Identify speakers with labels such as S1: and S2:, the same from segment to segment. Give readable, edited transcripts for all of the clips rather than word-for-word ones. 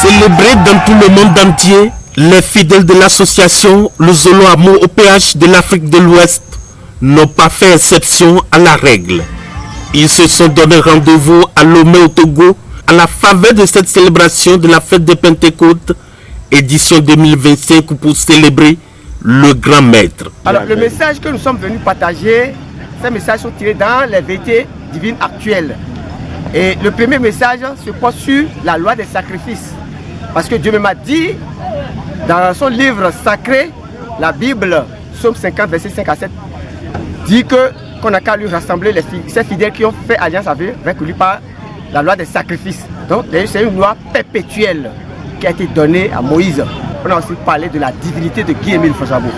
S1: Célébrés dans tout le monde entier, les fidèles de l'association Le Zolo Amour au PH de l'Afrique de l'Ouest n'ont pas fait exception à la règle. Ils se sont donné rendez-vous à Lomé au Togo à la faveur de cette célébration de la fête de Pentecôte, édition 2025 pour célébrer le grand maître.
S2: Alors le message que nous sommes venus partager, ces messages sont tirés dans les vérités divines actuelles. Et le premier message se porte sur la loi des sacrifices. Parce que Dieu m'a dit, dans son livre sacré, la Bible, Psaume 50, verset 5 à 7, dit qu'on n'a qu'à lui rassembler ces fidèles qui ont fait alliance avec lui par la loi des sacrifices. Donc c'est une loi perpétuelle qui a été donnée à Moïse. On a aussi parlé de la divinité de Guy-Émile Fossabo,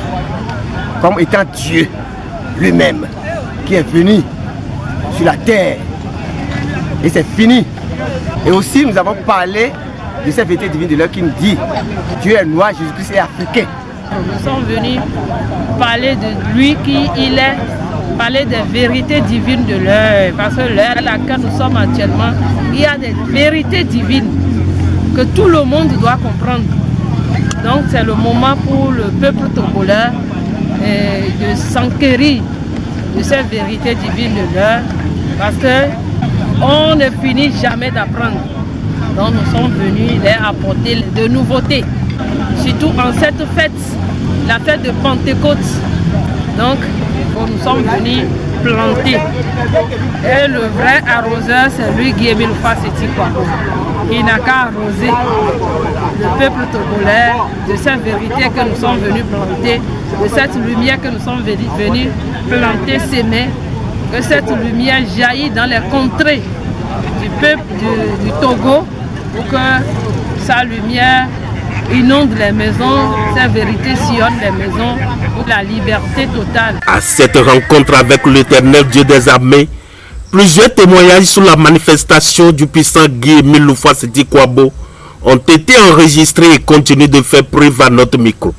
S2: comme étant Dieu lui-même, qui est venu sur la terre. Et c'est fini. Et aussi nous avons parlé de cette vérité divine de l'heure qui nous dit Dieu est noir, Jésus-Christ est africain.
S3: Nous sommes venus parler de lui qui il est, parler des vérités divines de l'heure. Parce que l'heure à laquelle nous sommes actuellement, il y a des vérités divines que tout le monde doit comprendre. Donc c'est le moment pour le peuple togolais de s'enquérir de ces vérités divines de l'heure. Parce qu'on ne finit jamais d'apprendre. Donc nous sommes venus leur apporter de nouveautés. Surtout en cette fête, la fête de Pentecôte. Donc nous sommes venus planter. Et le vrai arroseur, c'est lui Guy-Émile Fossabo. Il n'a qu'à arroser le peuple togolais de cette vérité que nous sommes venus planter, de cette lumière que nous sommes venus planter, s'aimer, que cette lumière jaillit dans les contrées du peuple du Togo, pour que sa lumière inonde les maisons, sa vérité sillonne les maisons pour la liberté totale.
S1: À cette rencontre avec l'Éternel Dieu des armées, plusieurs témoignages sur la manifestation du puissant Guy-Émile Fossabo ont été enregistrés et continuent de faire preuve à notre micro.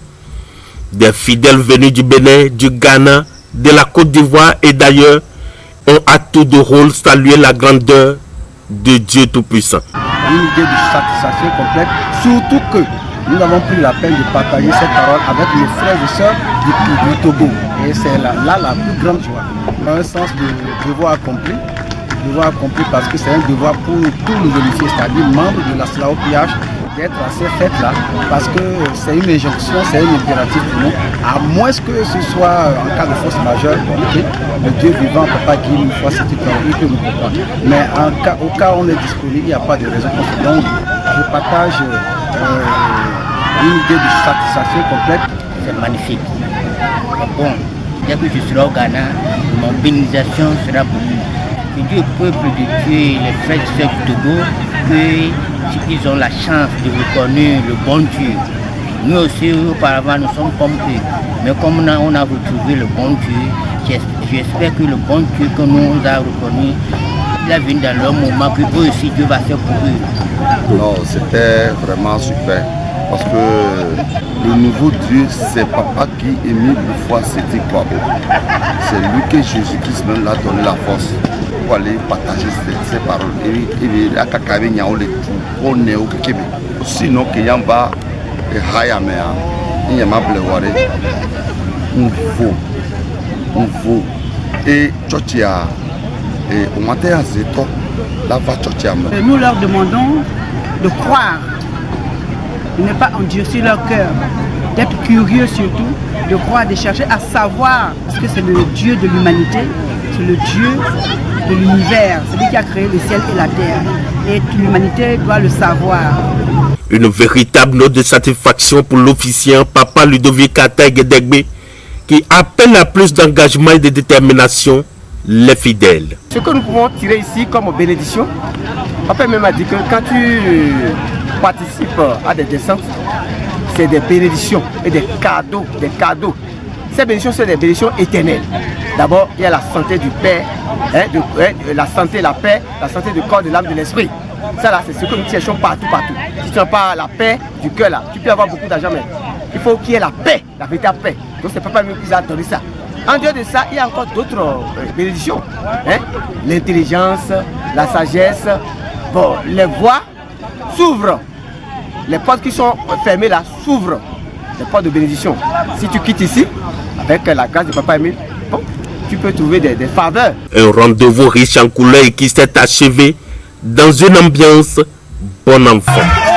S1: Des fidèles venus du Bénin, du Ghana, de la Côte d'Ivoire et d'ailleurs ont à tour de rôle salué la grandeur de Dieu Tout-Puissant.
S4: Une idée de satisfaction complète, surtout que nous avons pris la peine de partager cette parole avec nos frères et sœurs du Togo. Et c'est là la plus grande joie. Dans un sens de devoir accompli parce que c'est un devoir pour tous les initiés, c'est-à-dire membres de la SLAO-PH, d'être à ces fêtes-là, parce que c'est une injonction, c'est un impératif pour nous, à moins que ce soit en cas de force majeure, okay, le Dieu vivant, Papa Guy, une fois c'était il peut nous comprendre. Mais au cas où on est disponible, il n'y a pas de raison pour ça. Donc, je partage une idée de satisfaction complète.
S5: C'est magnifique. C'est bon. Dès que je serai au Ghana, mon bénisation sera pour nous. Je dis au peuple de Dieu, les frères et sœurs du Togo, qu'ils ont la chance de reconnaître le bon Dieu. Nous aussi, auparavant, nous sommes comme eux. Mais comme on a retrouvé le bon Dieu, j'espère que le bon Dieu que nous avons reconnu, il est venu dans leur moment que eux aussi, Dieu va faire pour eux.
S6: Non, c'était vraiment super. Parce que le nouveau Dieu, c'est Papa Guy-Émile Fossabo. C'est lui que Jésus-Christ même l'a donné la force pour aller partager ces paroles. Il a kakabé le tout, on est au Kébé. Sinon, qu'il y a un bas, il y a un bleuaré, un faux. Et Tchotia, et au matin à Zéto, là va Tchotia.
S7: Nous leur demandons de croire. De ne pas endurcir leur cœur, d'être curieux surtout, de croire, de chercher à savoir, parce que c'est le Dieu de l'humanité, c'est le Dieu de l'univers, c'est lui qui a créé le ciel et la terre, et l'humanité doit le savoir.
S1: Une véritable note de satisfaction pour l'officiant Papa Ludovic Katay-Gedegbe, qui appelle à plus d'engagement et de détermination les fidèles.
S2: Ce que nous pouvons tirer ici comme bénédiction, Papa même a dit que quand tu participent à des descentes, c'est des bénédictions et des cadeaux, Ces bénédictions, c'est des bénédictions éternelles. D'abord, il y a la santé du Père, la santé, la paix, la santé du corps, de l'âme, de l'esprit. Ça là, c'est ce que nous cherchons partout. Si tu n'as pas la paix du cœur là, tu peux avoir beaucoup d'argent, mais il faut qu'il y ait la paix, la véritable paix. Donc c'est Papa même qui a donné ça. En dehors de ça, il y a encore d'autres bénédictions. L'intelligence, la sagesse, bon, les voies s'ouvrent les portes qui sont fermées là s'ouvrent, les portes de bénédiction. Si tu quittes ici, avec la grâce de Papa Émile, bon, tu peux trouver des faveurs.
S1: Un rendez-vous riche en couleurs qui s'est achevé dans une ambiance bon enfant.